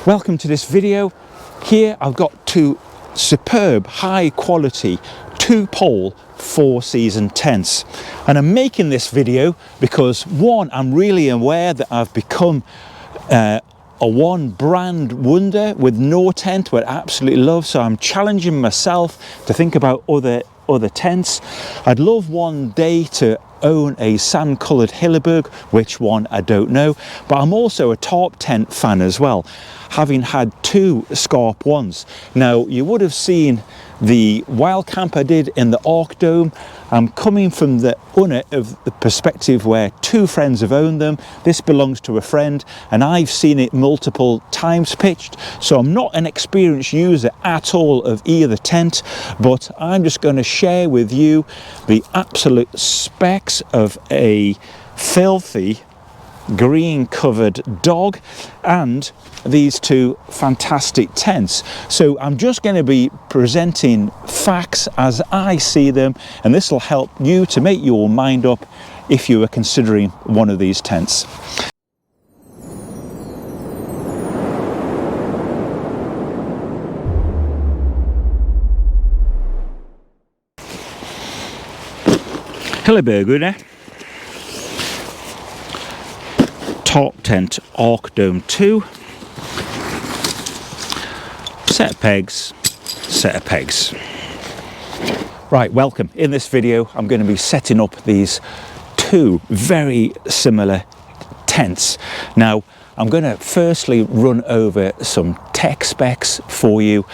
Welcome to this video. Here I've got two superb high quality 2-pole 4-season tents, and I'm making this video because one, I'm really aware that I've become a one brand wonder with no tent what I absolutely love, so I'm challenging myself to think about other tents. I'd love one day to own a sand coloured HILLEBERG, which one I don't know, but I'm also a tarp tent fan as well, having had 2 Scarp ones. Now you would have seen the wild camp I did in the ARCDOME. I'm coming from the Unna of the perspective where 2 friends have owned them. This belongs to a friend and I've seen it multiple times pitched, so I'm not an experienced user at all of either tent, but I'm just going to share with you the absolute specs of a filthy green covered dog and these 2 fantastic tents. So I'm just going to be presenting facts as I see them, and this will help you to make your mind up if you are considering one of these tents. HILLEBERG UNNA TARPTENT ARCDOME 2, set of pegs. Right, welcome. In this video I'm going to be setting up these 2 very similar tents. Now I'm going to firstly run over some tech specs for you,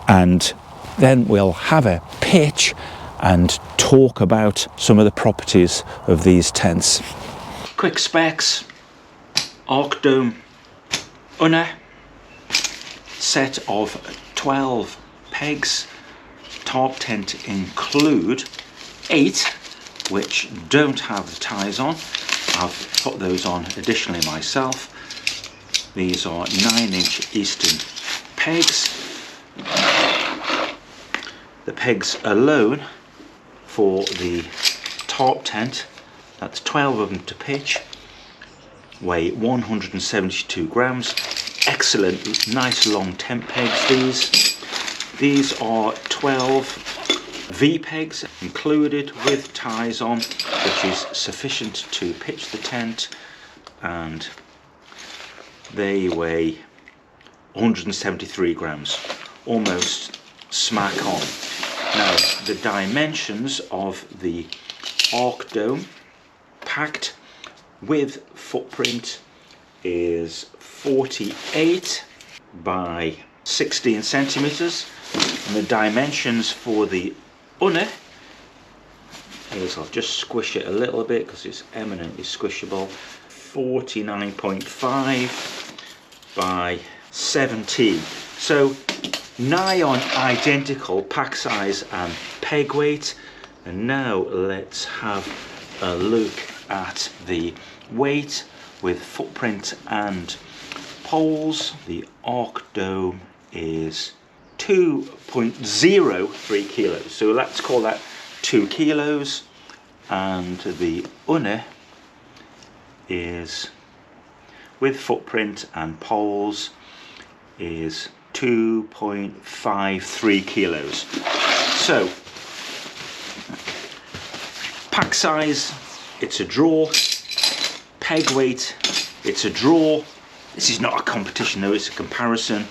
and then we'll have a pitch and talk about some of the properties of these tents. Quick specs. ARCDOME Unna, set of 12 pegs. Tarp tent include 8 which don't have the ties on. I've put those on additionally myself. These are 9-inch Eastern pegs. The pegs alone for the tarp tent, that's 12 of them to pitch, weigh 172 grams. Excellent, nice long tent pegs. These are 12 V pegs included with ties on, which is sufficient to pitch the tent, and they weigh 173 grams, almost smack on. Now the dimensions of the ARCDOME packed with footprint is 48 by 16 centimeters, and the dimensions for the Unna is, I'll just squish it a little bit because it's eminently squishable, 49.5 by 17. So nigh on identical pack size and peg weight. And now let's have a look at the weight with footprint and poles. The ARCDOME is 2.03 kilos, so let's call that 2 kilos, and the Unna is, with footprint and poles, is 2.53 kilos. So pack size, it's a draw. Peg weight, it's a draw. This is not a competition though, it's a comparison,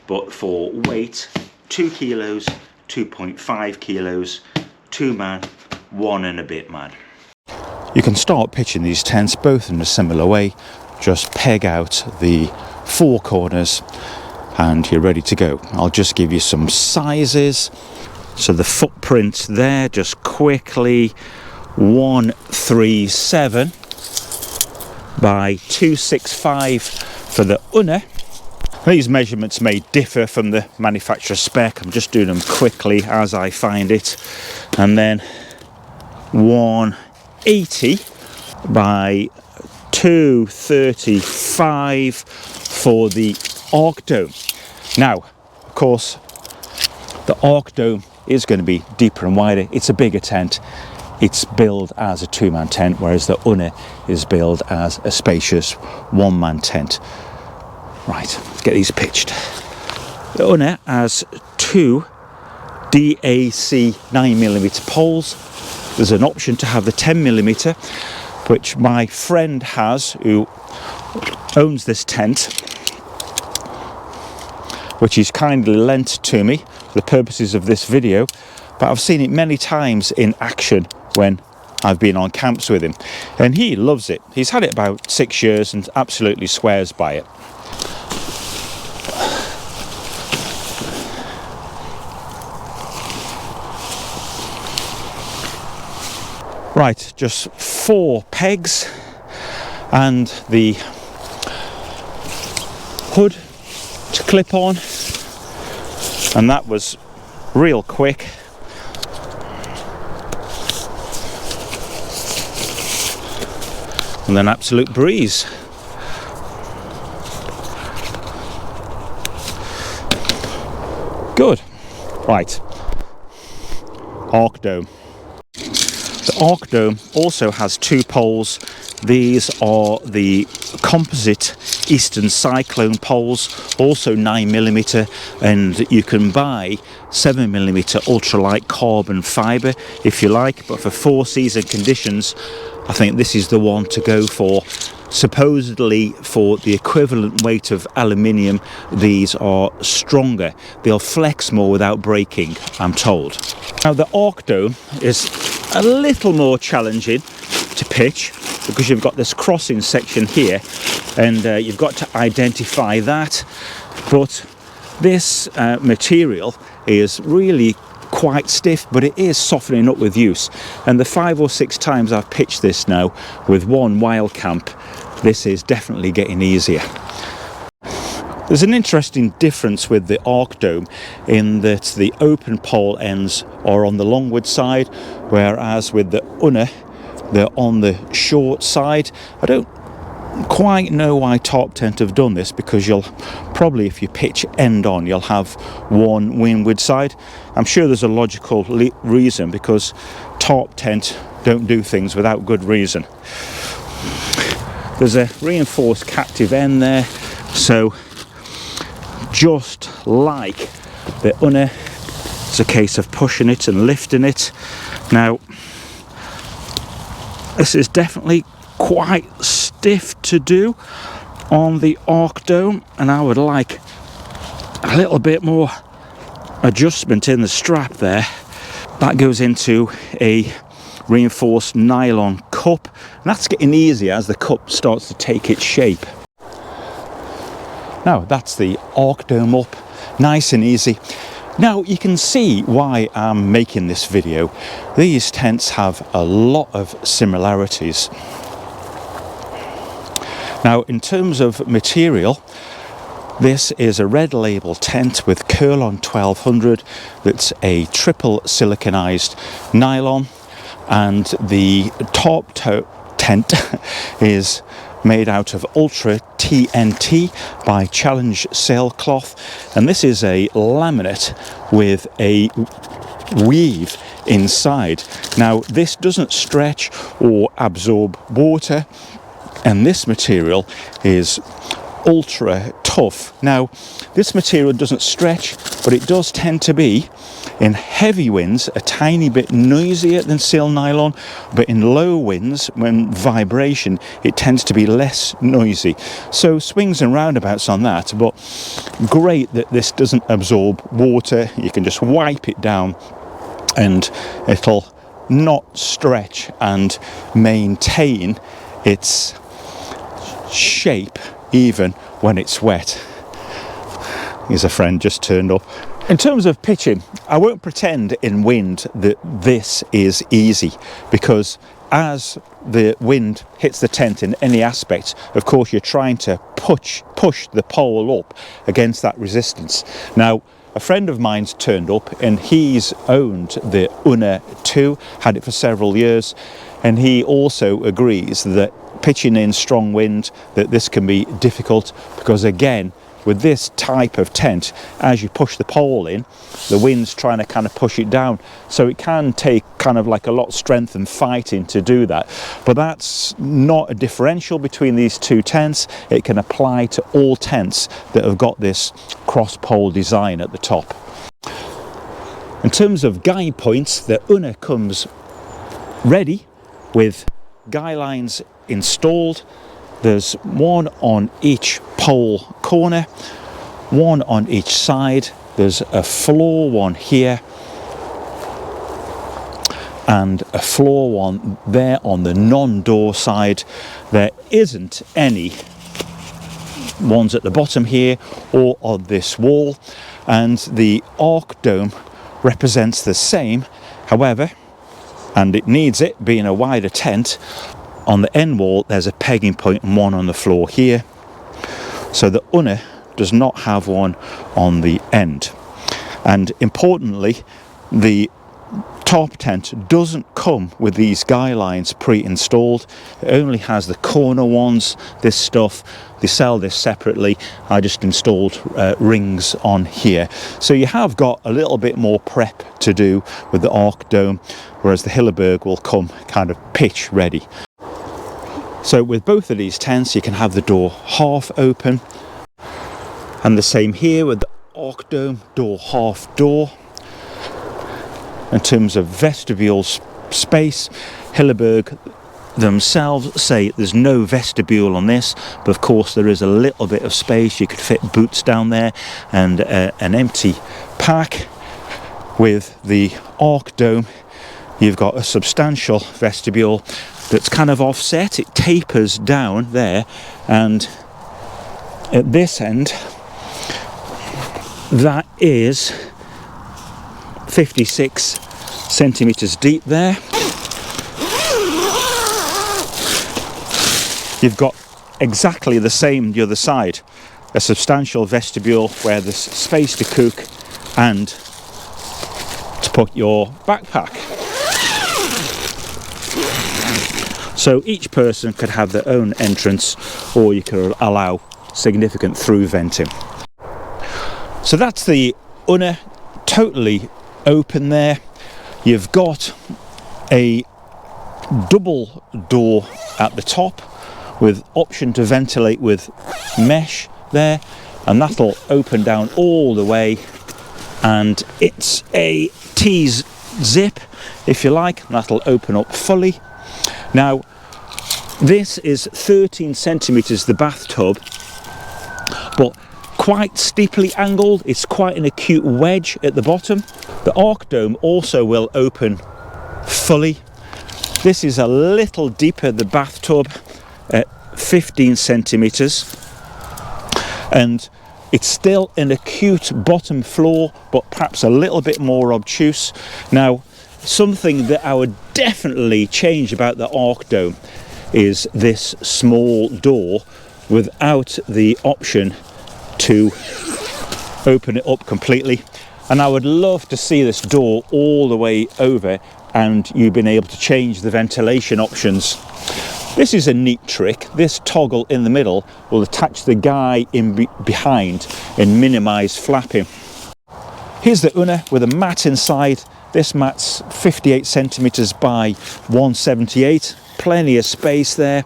but for weight, 2 kilos, 2.5 kilos, 2 man, 1 and a bit man. You can start pitching these tents both in a similar way. Just peg out the 4 corners and you're ready to go. I'll just give you some sizes. So the footprint there, just quickly, 137 by 265 for the Unna. These measurements may differ from the manufacturer spec. I'm just doing them quickly as I find it. And then 180 by 235 for the ARCDOME. Now, of course, the ARCDOME is going to be deeper and wider. It's a bigger tent. It's billed as a 2-man tent, whereas the Unna is billed as a spacious 1-man tent. Right, let's get these pitched. The Unna has two DAC 9mm poles. There's an option to have the 10mm, which my friend has, who owns this tent, which he's kindly lent to me for the purposes of this video, but I've seen it many times in action when I've been on camps with him, and he loves it. He's had it about 6 years and absolutely swears by it. Right, just 4 pegs and the hood to clip on, and that was real quick. And then absolute breeze. Good. Right, ARCDOME. The ARCDOME also has 2 poles. These are the composite Eastern Cyclone poles, also 9mm, and you can buy 7mm ultralight carbon fibre if you like, but for 4-season conditions I think this is the one to go for. Supposedly for the equivalent weight of aluminium, these are stronger. They'll flex more without breaking, I'm told. Now the ARCDOME is a little more challenging to pitch because you've got this crossing section here, and you've got to identify that. But this material is really quite stiff, but it is softening up with use. And the 5 or 6 times I've pitched this now with one wild camp, this is definitely getting easier. There's an interesting difference with the ARCDOME in that the open pole ends are on the longward side, whereas with the Unna they're on the short side. I don't quite know why TARPTENT have done this, because you'll probably, if you pitch end on, you'll have one windward side. I'm sure there's a logical reason, because TARPTENT don't do things without good reason. There's a reinforced captive end there, so just like the Unna, it's a case of pushing it and lifting it. Now this is definitely quite stiff to do on the ARCDOME, and I would like a little bit more adjustment in the strap there. That goes into a reinforced nylon cup, and that's getting easier as the cup starts to take its shape. Now that's the ARCDOME up, nice and easy. Now you can see why I'm making this video. These tents have a lot of similarities. Now in terms of material, this is a red label tent with Curlon 1200 that's a triple siliconized nylon, and the top tent is made out of Ultra TNT by Challenge Sailcloth, and this is a laminate with a weave inside. Now this doesn't stretch or absorb water, and this material is ultra tough. Now this material doesn't stretch, but it does tend to be, in heavy winds, a tiny bit noisier than sil nylon, but in low winds, when vibration, it tends to be less noisy. So swings and roundabouts on that, but great that this doesn't absorb water. You can just wipe it down and it'll not stretch and maintain its shape even when it's wet. Here's a friend just turned up. In terms of pitching, I won't pretend in wind that this is easy, because as the wind hits the tent in any aspect, of course you're trying to push the pole up against that resistance. Now a friend of mine's turned up, and he's owned the Unna 2, had it for several years, and he also agrees that pitching in strong wind, that this can be difficult, because again with this type of tent, as you push the pole in, the wind's trying to kind of push it down, so it can take kind of like a lot of strength and fighting to do that. But that's not a differential between these two tents. It can apply to all tents that have got this cross pole design at the top. In terms of guy points, the Unna comes ready with guy lines installed. There's one on each pole corner, one on each side. There's a floor one here and a floor one there on the non-door side. There isn't any ones at the bottom here or on this wall, and the arc dome represents the same. However, and it needs it being a wider tent, on the end wall there's a pegging point and one on the floor here. So the Unna does not have one on the end. And importantly, the tarp tent doesn't come with these guy lines pre-installed. It only has the corner ones. This stuff, they sell this separately. I just installed rings on here. So you have got a little bit more prep to do with the arc dome, whereas the HILLEBERG will come kind of pitch ready. So with both of these tents, you can have the door half open, and the same here with the arc dome, door half door. In terms of vestibule space, HILLEBERG themselves say there's no vestibule on this, but of course there is a little bit of space. You could fit boots down there and an empty pack. With the arc dome, you've got a substantial vestibule that's kind of offset. It tapers down there, and at this end that is 56 centimeters deep there. You've got exactly the same the other side, a substantial vestibule where there's space to cook and to put your backpack. So each person could have their own entrance, or you could allow significant through venting. So that's the Unna, totally open there. You've got a double door at the top with option to ventilate with mesh there, and that'll open down all the way, and it's a T-zip if you like, and that'll open up fully. Now this is 13 centimeters the bathtub, but quite steeply angled. It's quite an acute wedge at the bottom. The arc dome also will open fully. This is a little deeper, the bathtub, at 15 centimeters, and it's still an acute bottom floor, but perhaps a little bit more obtuse. Now, something that I would definitely change about the arc dome is this small door without the option to open it up completely, and I would love to see this door all the way over and you've been able to change the ventilation options. This is a neat trick. This toggle in the middle will attach the guy in behind and minimize flapping. Here's the Unna with a mat inside. This mat's 58 centimeters by 178, plenty of space there.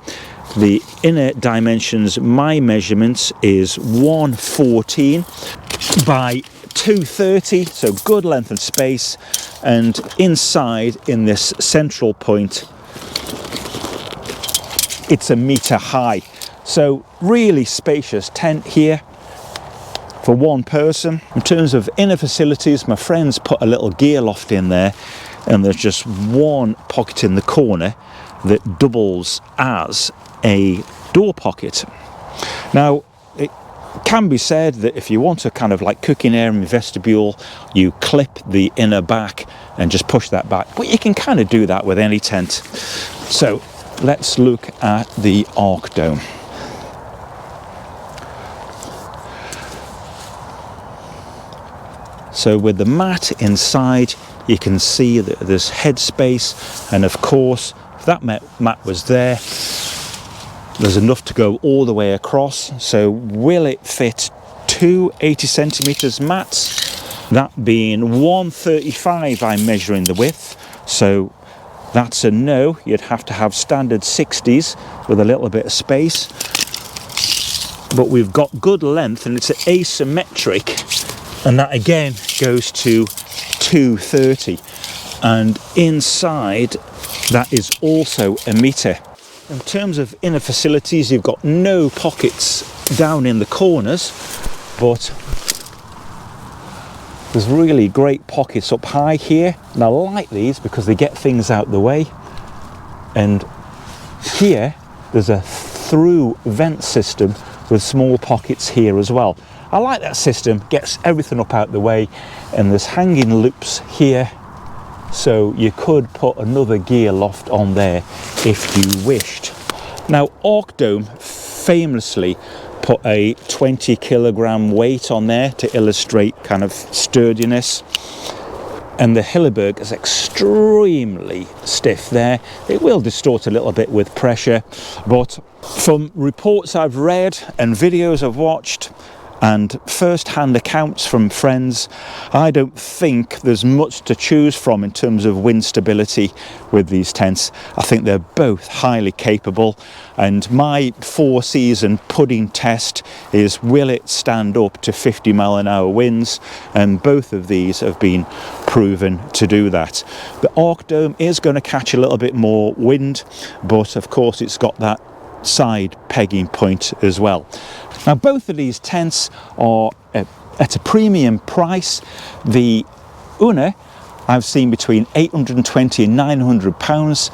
The inner dimensions, my measurements, is 114 by 230, so good length and space. And inside, in this central point, it's 1 meter high. So really spacious tent here for one person. In terms of inner facilities, my friends put a little gear loft in there, and there's just one pocket in the corner that doubles as a door pocket. Now, it can be said that if you want a kind of like cooking area and vestibule, you clip the inner back and just push that back, but you can kind of do that with any tent. So let's look at the arc dome. So with the mat inside, you can see that there's headspace, and of course, if that mat was there, there's enough to go all the way across. So will it fit two 80 centimeters mats, that being 135 I'm measuring the width, so that's a no. You'd have to have standard 60s with a little bit of space, but we've got good length and it's asymmetric, and that again goes to 230, and inside that is also a metre. In terms of inner facilities, you've got no pockets down in the corners, but there's really great pockets up high here, and I like these because they get things out the way. And here there's a through vent system with small pockets here as well. I like that system, gets everything up out the way, and there's hanging loops here, so you could put another gear loft on there if you wished. Now, ARCDOME famously put a 20 kilogram weight on there to illustrate kind of sturdiness, and the HILLEBERG is extremely stiff there. It will distort a little bit with pressure, but from reports I've read and videos I've watched and first-hand accounts from friends, I don't think there's much to choose from in terms of wind stability with these tents. I think they're both highly capable, and my 4-season pudding test is, will it stand up to 50 mile an hour winds, and both of these have been proven to do that. The ARCDOME is going to catch a little bit more wind, but of course it's got that side pegging point as well. Now, both of these tents are at a premium price. The Unna I've seen between 820 and 900 pounds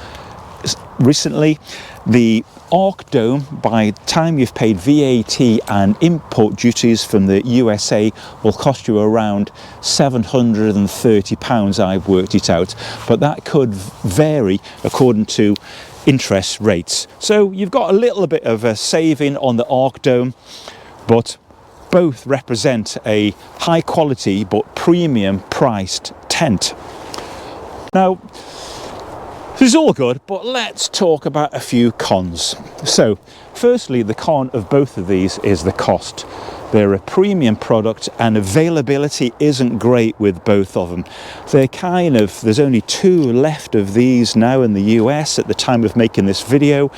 recently. The ARCDOME, by the time you've paid VAT and import duties from the USA, will cost you around 730 pounds. I've worked it out, but that could vary according to interest rates. So you've got a little bit of a saving on the ARCDOME, but both represent a high quality but premium priced tent. Now, this is all good, but let's talk about a few cons. So firstly, the con of both of these is the cost. They're a premium product and availability isn't great with both of them. They're kind of, there's only 2 left of these now in the US at the time of making this video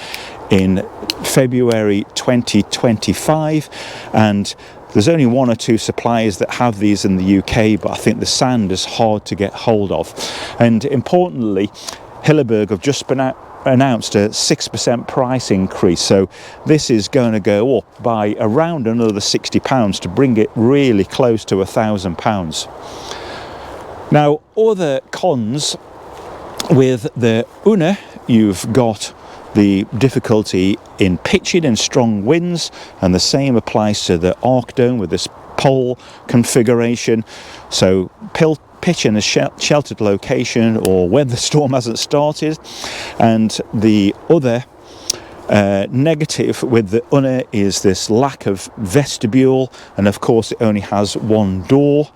in February 2025, and there's only 1 or 2 suppliers that have these in the UK, but I think the sand is hard to get hold of. And importantly, HILLEBERG have just been announced a 6% price increase, so this is going to go up by around another £60 to bring it really close to £1,000. Now, other cons with the Unna, you've got the difficulty in pitching in strong winds, and the same applies to the ARCDOME with this pole configuration. So pitch in a sheltered location or when the storm hasn't started. And the other negative with the Unna is this lack of vestibule, and of course it only has 1 door.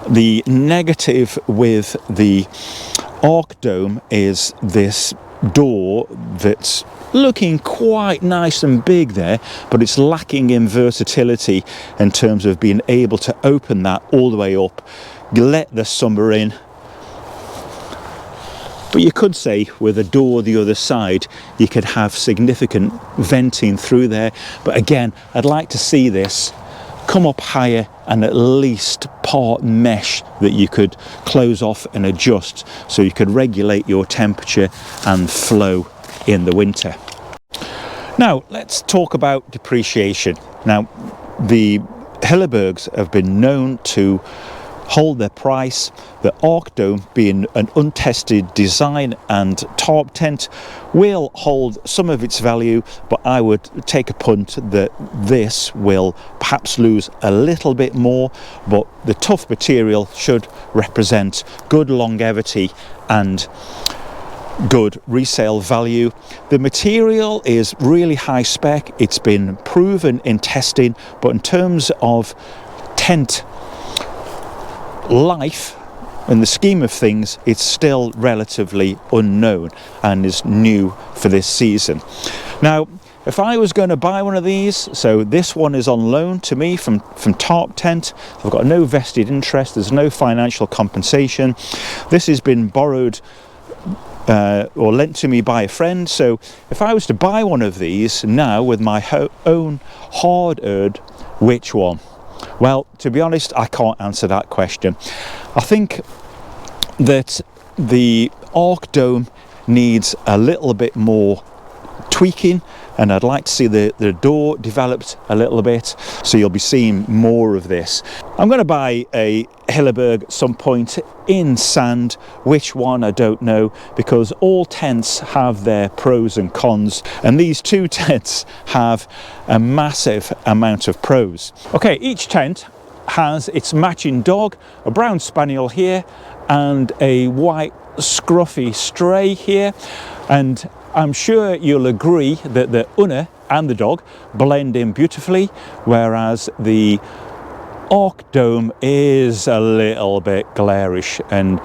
The negative with the ARCDOME is this door that's looking quite nice and big there, but it's lacking in versatility in terms of being able to open that all the way up, let the summer in. But you could say with a door the other side, you could have significant venting through there. But again, I'd like to see this come up higher and at least part mesh that you could close off and adjust, so you could regulate your temperature and flow in the winter. Now let's talk about depreciation. Now, the HILLEBERGs have been known to hold their price. The ARCDOME, being an untested design and tarp tent, will hold some of its value, but I would take a punt that this will perhaps lose a little bit more, but the tough material should represent good longevity and good resale value. The material is really high spec, it's been proven in testing, but in terms of tent life, in the scheme of things, it's still relatively unknown and is new for this season. Now, if I was going to buy one of these, so this one is on loan to me from TARPTENT. I've got no vested interest, there's no financial compensation. This has been borrowed or lent to me by a friend. So if I was to buy one of these now with my own hard-earned, which one? Well, to be honest, I can't answer that question. I think that the ARCDOME needs a little bit more tweaking, and I'd like to see the door developed a little bit, so you'll be seeing more of this. I'm going to buy a HILLEBERG at some point in sand. Which one, I don't know, because all tents have their pros and cons, and these two tents have a massive amount of pros. Okay, each tent has its matching dog, a brown spaniel here and a white scruffy stray here, and I'm sure you'll agree that the Unna and the dog blend in beautifully, whereas the ARCDOME is a little bit glarish, and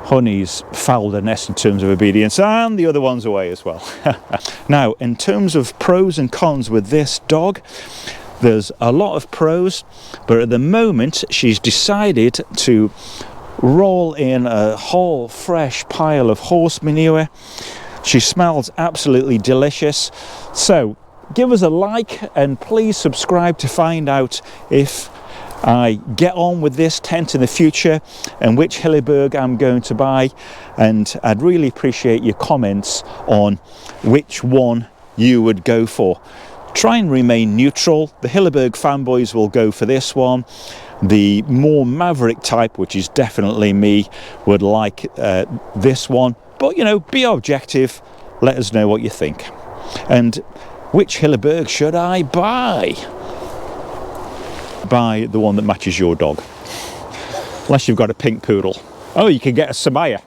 Honey's fouled the nest in terms of obedience, and the other one's away as well. Now, in terms of pros and cons with this dog, there's a lot of pros, but at the moment she's decided to roll in a whole fresh pile of horse manure. She smells absolutely delicious. So give us a like and please subscribe to find out if I get on with this tent in the future and which HILLEBERG I'm going to buy. And I'd really appreciate your comments on which one you would go for. Try and remain neutral. The HILLEBERG fanboys will go for this one. The more maverick type, which is definitely me, would like this one. But, you know, be objective. Let us know what you think. And which HILLEBERG should I buy? Buy the one that matches your dog. Unless you've got a pink poodle. Oh, you can get a Samaya.